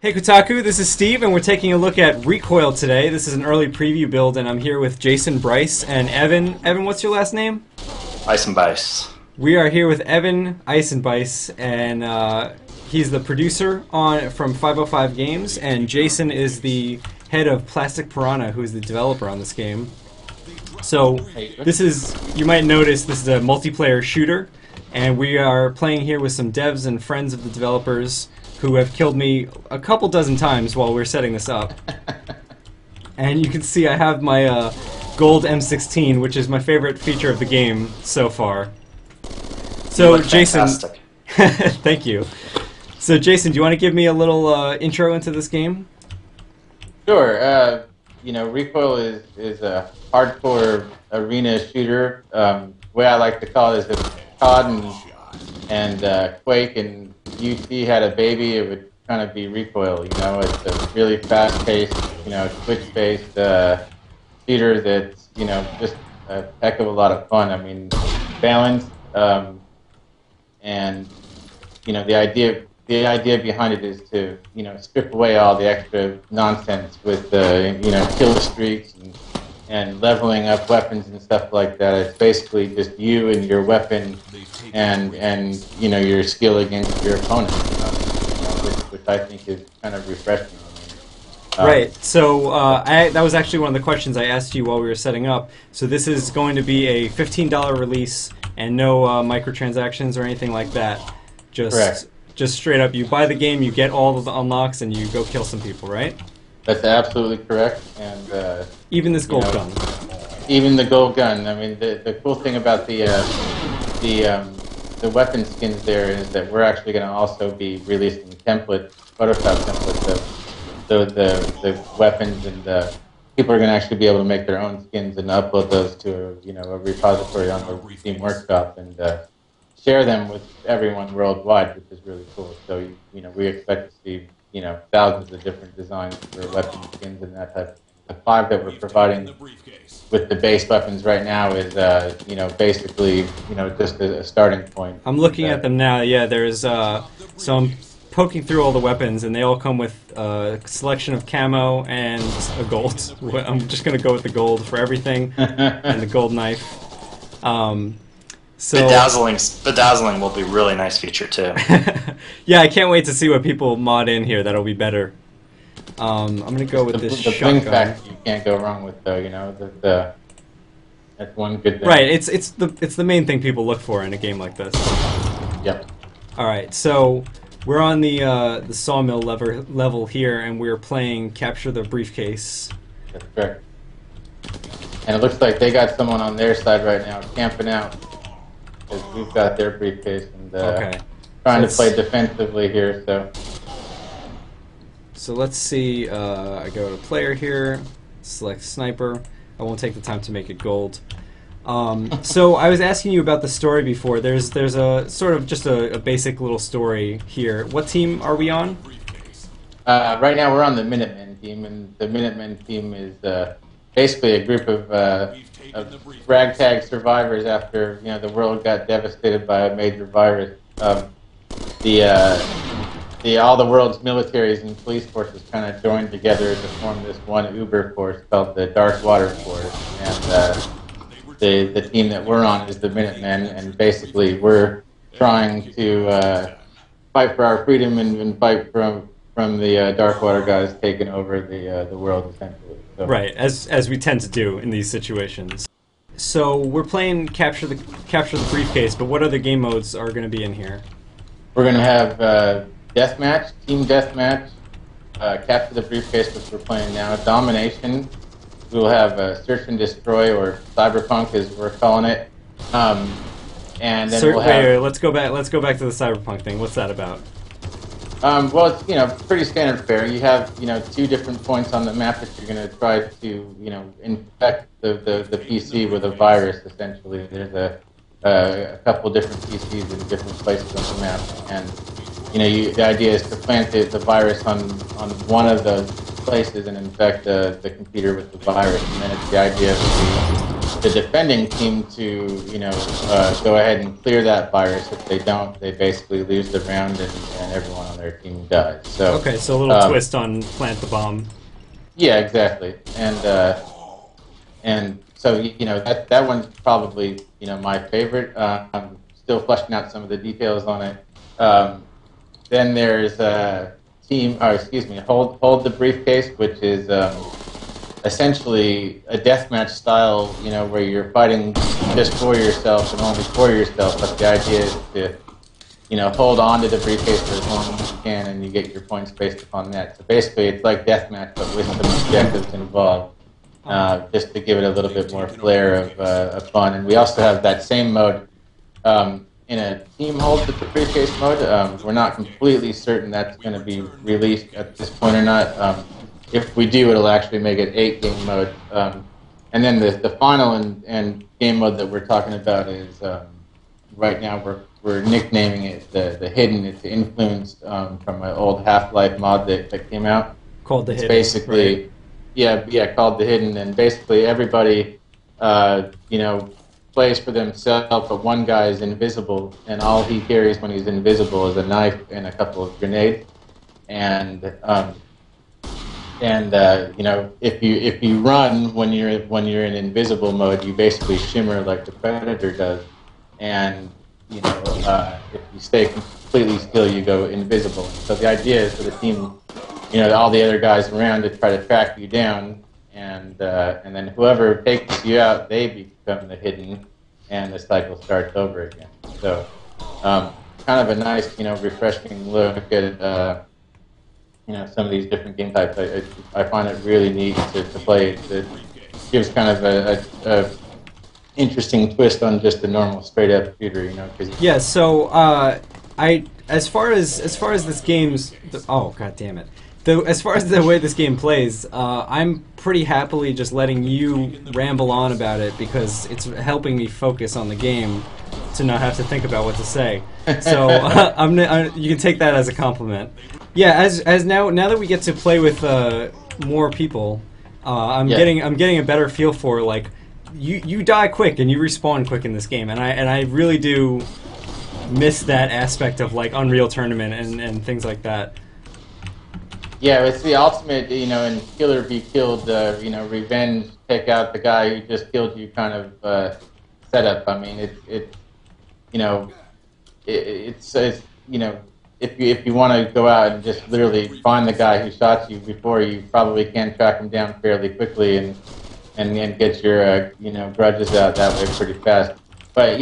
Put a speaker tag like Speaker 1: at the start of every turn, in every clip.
Speaker 1: Hey Kotaku, this is Steve, and we're taking a look at Recoil today. This is an early preview build, and I'm here with Jason, Bryce, and Evan. Evan, what's your last name?
Speaker 2: Eisenbeiss.
Speaker 1: We are here with Evan Eisenbeiss, and he's the producer from 505 Games, and Jason is the head of Plastic Piranha, who is the developer on this game. So this is, you might notice, this is a multiplayer shooter, and we are playing here with some devs and friends of the developers who have killed me a couple dozen times while we're setting this up. And you can see I have my gold M16, which is my favorite feature of the game so far. So Jason, thank you. So Jason, do you want to give me a little intro into this game?
Speaker 3: Sure. Recoil is a hardcore arena shooter. The way I like to call it is if COD and Quake and UT had a baby, it would kind of be Recoil. It's a really fast-paced, switch-based shooter that's, just a heck of a lot of fun. I mean, balanced, and the idea behind it is to strip away all the extra nonsense with kill streaks and leveling up weapons and stuff like that. It's basically just you and your weapon and your skill against your opponent, which I think is kind of refreshing.
Speaker 1: Right. So that was actually one of the questions I asked you while we were setting up. So this is going to be a $15 release and no microtransactions or anything like that.
Speaker 3: Correct.
Speaker 1: Just straight up, you buy the game, you get all of the unlocks, and you go kill some people, right?
Speaker 3: That's absolutely correct. And
Speaker 1: even this gold gun.
Speaker 3: Even the gold gun. I mean, the cool thing about the weapon skins there is that we're actually going to also be releasing prototype templates of the weapons, and people are going to actually be able to make their own skins and upload those to a repository on the Steam Workshop and share them with everyone worldwide, which is really cool. So we expect to see thousands of different designs for weapon skins and that type of thing. The 5 that we're providing with the base weapons right now is basically just a starting point.
Speaker 1: I'm looking at them now. Yeah, there's so I'm poking through all the weapons, and they all come with a selection of camo and a gold. I'm just gonna go with the gold for everything, and the gold knife. So
Speaker 2: Bedazzling will be a really nice feature too.
Speaker 1: Yeah, I can't wait to see what people mod in here. That'll be better. I'm gonna go with this shotgun.
Speaker 3: The bling factor you can't go wrong with, though. That's one good thing.
Speaker 1: Right. It's the main thing people look for in a game like this.
Speaker 3: Yep.
Speaker 1: All right. So we're on the sawmill level here, and we're playing Capture the Briefcase.
Speaker 3: That's correct. And it looks like they got someone on their side right now camping out. Because we've got their briefcase and trying to play defensively here.
Speaker 1: So let's see. I go to player here, select sniper. I won't take the time to make it gold. So I was asking you about the story before. There's a sort of just a basic little story here. What team are we on?
Speaker 3: Right now we're on the Minutemen team, and the Minutemen team is basically a group of ragtag survivors after the world got devastated by a major virus. All the world's militaries and police forces kind of joined together to form this one Uber force called the Dark Water Force, and the team that we're on is the Minutemen, and basically we're trying to fight for our freedom and fight from the Dark Water guys taking over the world essentially. So.
Speaker 1: Right, as we tend to do in these situations. So we're playing Capture the Briefcase, but what other game modes are going to be in here?
Speaker 3: We're going to have deathmatch, team deathmatch, Capture the Briefcase, which we're playing now, Domination. We'll have Search and Destroy, or Cyberpunk, as we're calling it, and then we'll have.
Speaker 1: Wait, let's go back to the Cyberpunk thing. What's that about?
Speaker 3: Well, it's pretty standard fare. You have 2 different points on the map that you're going to try to infect the PC with a virus. Essentially, there's a couple different PCs in different places on the map, and the idea is to plant the virus on one of those places and infect the computer with the virus, and then it's the idea of the defending team to, go ahead and clear that virus. If they don't, they basically lose the round and everyone on their team dies. So
Speaker 1: Okay, so a little twist on plant the bomb.
Speaker 3: yeah, exactly. And so that one's probably my favorite. I'm still fleshing out some of the details on it. Then there's Hold the Briefcase, which is essentially a deathmatch style, where you're fighting just for yourself and only for yourself. But the idea is to, hold on to the briefcase for as long as you can, and you get your points based upon that. So basically, it's like deathmatch, but with some objectives involved, just to give it a little bit more flair of fun. And we also have that same mode in a team hold the briefcase mode. We're not completely certain that's going to be released at this point or not. If we do, it'll actually make it 8-game mode. And then the final and game mode that we're talking about is right now we're nicknaming it the Hidden. It's influenced from an old Half-Life mod that came out.
Speaker 1: Called the
Speaker 3: It's
Speaker 1: Hidden.
Speaker 3: basically,
Speaker 1: right?
Speaker 3: yeah, called the Hidden, and basically everybody, plays for themselves, but one guy is invisible, and all he carries when he's invisible is a knife and a couple of grenades. And if you run when you're in invisible mode, you basically shimmer like the Predator does, and if you stay completely still, you go invisible. So the idea is for the team, all the other guys around to try to track you down, and then whoever takes you out, they become the Hidden, and the cycle starts over again. So kind of a nice, refreshing look at some of these different game types. I find it really neat to play. It gives kind of a interesting twist on just a normal straight up shooter,
Speaker 1: Yeah. So as far as this game's god damn it. As far as the way this game plays, I'm pretty happily just letting you ramble on about it because it's helping me focus on the game to not have to think about what to say. So you can take that as a compliment. Yeah, as now that we get to play with more people, I'm getting a better feel for like you die quick and you respawn quick in this game, and I really do miss that aspect of like Unreal Tournament and things like that.
Speaker 3: Yeah, it's the ultimate, in kill or be killed, revenge, take out the guy who just killed you kind of setup. I mean, if you want to go out and just literally find the guy who shot you before, you probably can track him down fairly quickly and get your grudges out that way pretty fast. But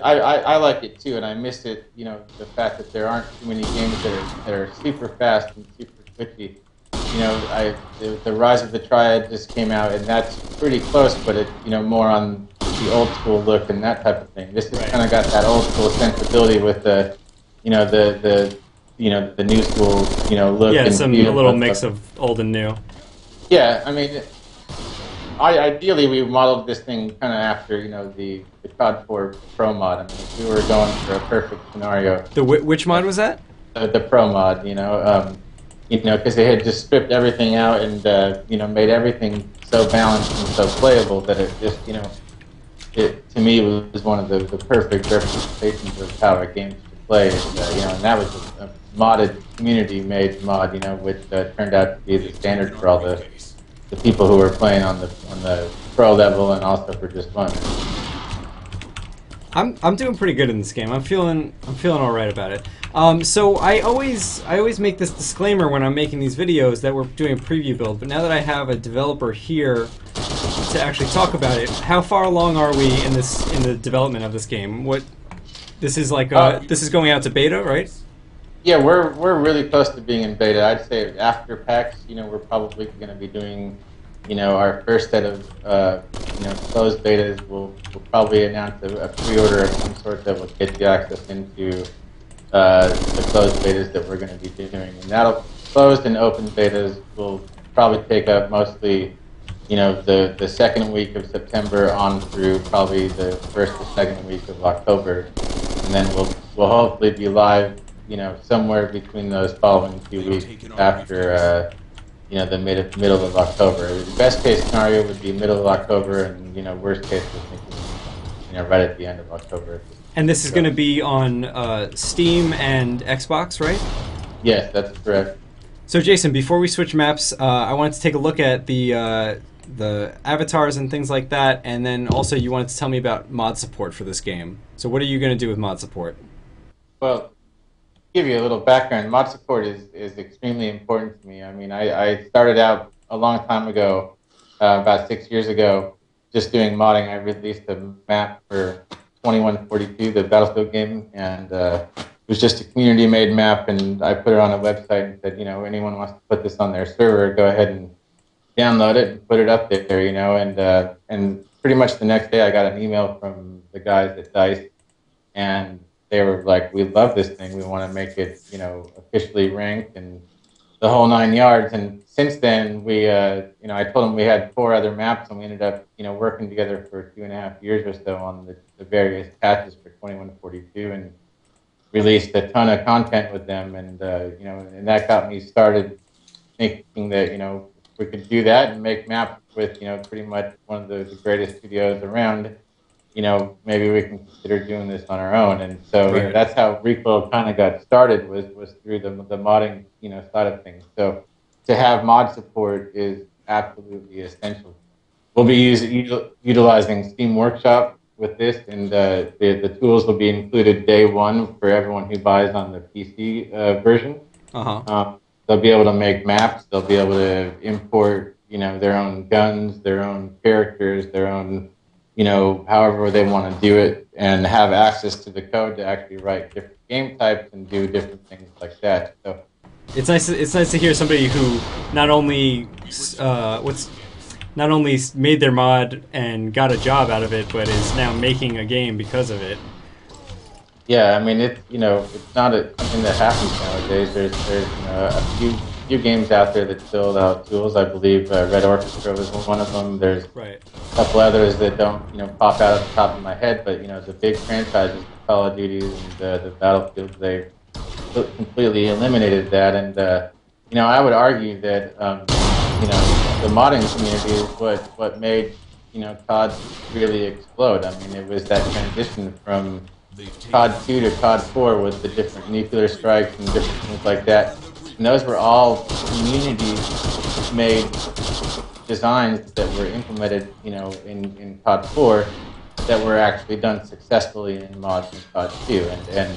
Speaker 3: I like it too, and I miss it. The fact that there aren't too many games that are super fast and super twitchy. The Rise of the Triad just came out, and that's pretty close, but it more on the old school look and that type of thing. This has kind of got that old school sensibility with the the new school look.
Speaker 1: Yeah,
Speaker 3: and
Speaker 1: a little mix of old and new.
Speaker 3: Yeah, I mean, ideally we modeled this thing kind of after the COD 4 Pro mod. I mean, if we were going for a perfect scenario.
Speaker 1: Which mod was that?
Speaker 3: The Pro mod, because they had just stripped everything out and made everything so balanced and so playable that it just it to me was one of the perfect representations of how a game should play. And that was a modded community-made mod, which turned out to be the standard for all the people who were playing on the pro level and also for just fun.
Speaker 1: I'm doing pretty good in this game. I'm feeling all right about it. So I always make this disclaimer when I'm making these videos that we're doing a preview build. But now that I have a developer here to actually talk about it, how far along are we in the development of this game? This is going out to beta, right?
Speaker 3: Yeah, we're really close to being in beta. I'd say after PAX, we're probably going to be doing our first set of closed betas. We'll probably announce a pre-order of some sort that will get you access into the closed betas that we're going to be doing. And that'll closed and open betas will probably take up mostly the second week of September on through probably the first or second week of October, and then we'll hopefully be live somewhere between those following 2 weeks after the middle of October. The best case scenario would be middle of October, and worst case we're thinking right at the end of October.
Speaker 1: And this is going to be on Steam and Xbox, right?
Speaker 3: Yes, that's correct.
Speaker 1: So Jason, before we switch maps, I wanted to take a look at the avatars and things like that, and then also you wanted to tell me about mod support for this game. So what are you going to do with mod support?
Speaker 3: Well, to give you a little background, mod support is extremely important to me. I mean, I started out a long time ago, about 6 years ago, just doing modding. I released a map for 2142, the Battlefield game, and it was just a community-made map, and I put it on a website and said, anyone wants to put this on their server, go ahead and download it and put it up there, and pretty much the next day I got an email from the guys at DICE, and they were like, we love this thing, we want to make it, officially ranked and the whole 9 yards. And since then, I told them we had 4 other maps, and we ended up, working together for 2.5 years or so on the various patches for 2142, and released a ton of content with them, and and that got me started thinking that we could do that and make maps with pretty much one of the greatest studios around. Maybe we can consider doing this on our own. And so that's how Recoil kind of got started, was through the modding side of things. So to have mod support is absolutely essential. We'll be utilizing Steam Workshop with this, and the tools will be included day one for everyone who buys on the PC version. They'll be able to make maps. They'll be able to import, their own guns, their own characters, their own, however they want to do it, and have access to the code to actually write different game types and do different things like that. So
Speaker 1: it's nice to hear somebody who not only made their mod and got a job out of it, but is now making a game because of it.
Speaker 3: Yeah, I mean, it's not something that happens nowadays. There's a few games out there that still allow tools. I believe Red Orchestra was one of them. There's a couple others that don't pop out at the top of my head, but the big franchises, the Call of Duty and the Battlefield, they completely eliminated that. And I would argue that the modding community is what made COD really explode. I mean, it was that transition from COD 2 to COD 4 with the different nuclear strikes and different things like that. And those were all community-made designs that were implemented, in COD 4 that were actually done successfully in mods in COD 2. And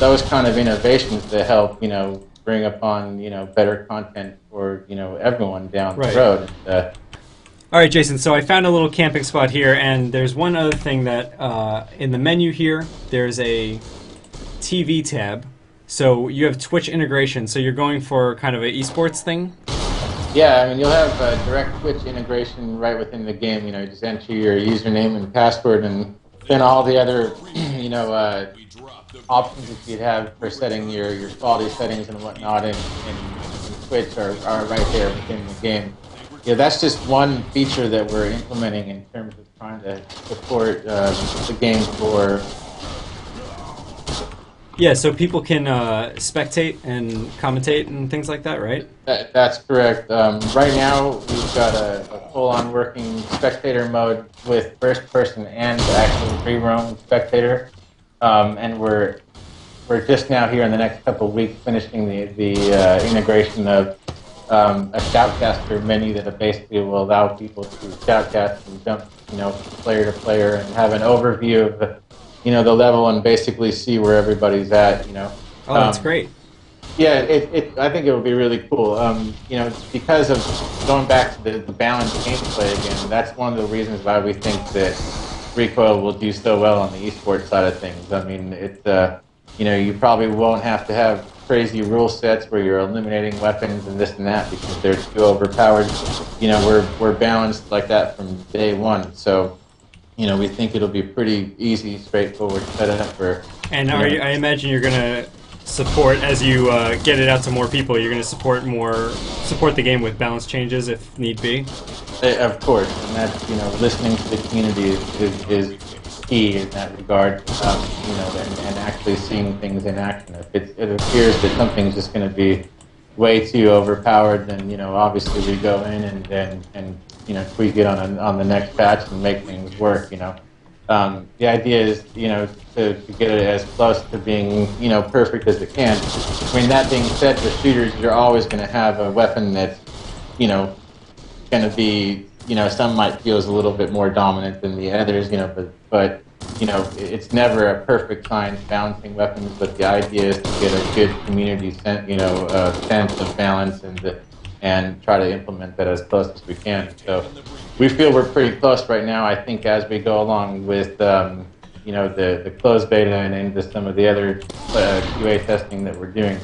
Speaker 3: those kind of innovations that help, bring upon, better content for, everyone down the road. And,
Speaker 1: all right, Jason, so I found a little camping spot here, and there's one other thing that in the menu here, there's a TV tab. So you have Twitch integration, so you're going for kind of an esports thing?
Speaker 3: Yeah, I mean, you'll have direct Twitch integration right within the game. You just enter your username and password, and then all the other, options that you'd have for setting your quality settings and whatnot in Twitch are right there within the game. Yeah, that's just one feature that we're implementing in terms of trying to support the game for...
Speaker 1: Yeah, so people can spectate and commentate and things like that, right?
Speaker 3: That's correct. Right now, we've got a full-on working spectator mode with first-person and actual free-roam spectator, and we're just now here in the next couple of weeks finishing the integration of a shoutcaster menu that basically will allow people to shoutcast and jump, player to player and have an overview of the level and basically see where everybody's at.
Speaker 1: Oh, that's great.
Speaker 3: Yeah, I think it would be really cool. Because of going back to the balanced gameplay again, that's one of the reasons why we think that Recoil will do so well on the esports side of things. I mean, it's you probably won't have to have crazy rule sets where you're eliminating weapons and this and that because they're too overpowered. We're balanced like that from day one. So, we think it'll be pretty easy, straightforward setup for.
Speaker 1: And I imagine you're gonna support as you get it out to more people. You're gonna support the game with balance changes if need be.
Speaker 3: Of course, and that's listening to the community is key in that regard. And actually seeing things in action. If it appears that something's just going to be way too overpowered, then obviously we go in and tweak it on the next patch and make things work. The idea is to get it as close to being perfect as it can. I mean, that being said, for shooters, you're always going to have a weapon that's going to be some might feel is a little bit more dominant than the others. But it's never a perfect science balancing weapons. But the idea is to get a good community sense of balance and try to implement that as close as we can. So we feel we're pretty close right now. I think as we go along with the closed beta and into some of the other QA testing that we're doing,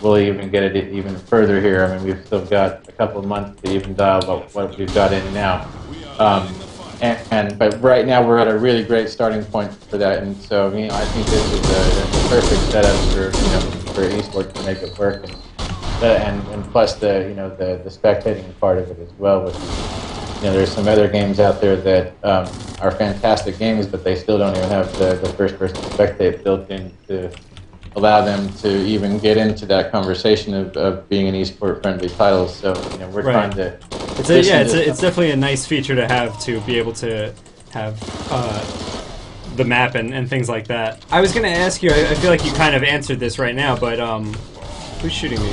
Speaker 3: we'll even get it even further here. I mean, we've still got a couple of months to even dial what we've got in now. But right now we're at a really great starting point for that, and so I think this is the perfect setup for esports to make it work, and plus the spectating part of it as well. There's some other games out there that are fantastic games, but they still don't even have the first-person spectate built in to allow them to even get into that conversation of being an esport-friendly title. So we're trying to.
Speaker 1: It's definitely a nice feature to have, to be able to have the map and things like that. I was going to ask you. I feel like you kind of answered this right now, but who's shooting me?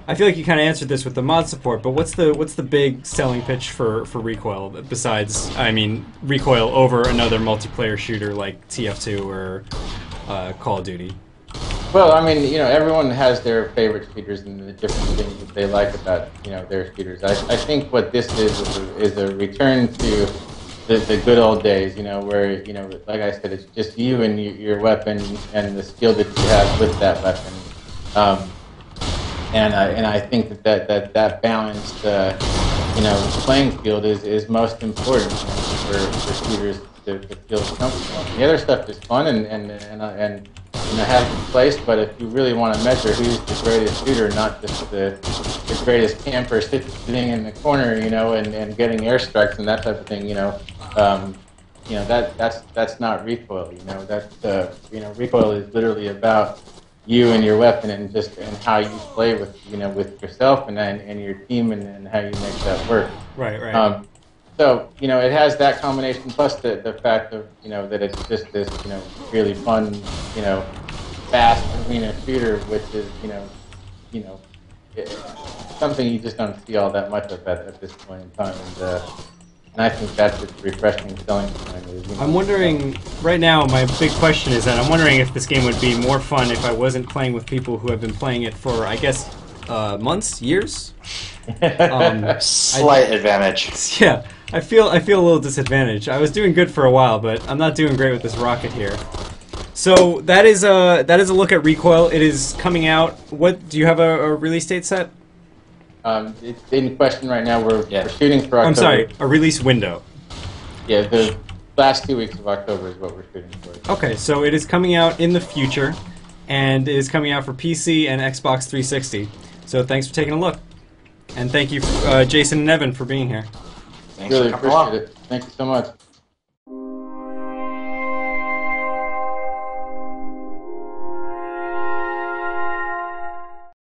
Speaker 1: I feel like you kind of answered this with the mod support, but what's the big selling pitch for Recoil besides, Recoil over another multiplayer shooter like TF2 or Call of Duty?
Speaker 3: Well, everyone has their favorite shooters and the different things that they like about their shooters. I think what this is a return to the good old days, where like I said, it's just you and your weapon and the skill that you have with that weapon. And I think that balanced playing field is most important for shooters to feel comfortable. The other stuff is fun and have its place, but if you really want to measure who's the greatest shooter, not just the greatest camper sitting in the corner, and getting airstrikes and that type of thing, that's not Recoil. Recoil is literally about you and your weapon and how you play with yourself and your team and how you make that work.
Speaker 1: Right.
Speaker 3: So it has that combination plus the fact of that it's just this really fun fast arena shooter, which is something you just don't see all that much of at this point in time, and I think that's its refreshing selling point.
Speaker 1: I'm wondering right now. My big question is that I'm wondering if this game would be more fun if I wasn't playing with people who have been playing it for, I guess, months, years.
Speaker 2: Slight advantage.
Speaker 1: Yeah, I feel a little disadvantaged. I was doing good for a while, but I'm not doing great with this rocket here. So that is a look at Recoil. It is coming out. What do you have a release date set?
Speaker 3: It's in question right now. We're shooting for October.
Speaker 1: I'm sorry, a release window.
Speaker 3: Yeah, the last 2 weeks of October is what we're shooting for.
Speaker 1: Okay, so it is coming out in the future, and it is coming out for PC and Xbox 360. So thanks for taking a look, and thank you, Jason and Evan, for being here.
Speaker 2: Thanks
Speaker 3: Really
Speaker 2: for coming along.
Speaker 3: appreciate it. Thank you so much.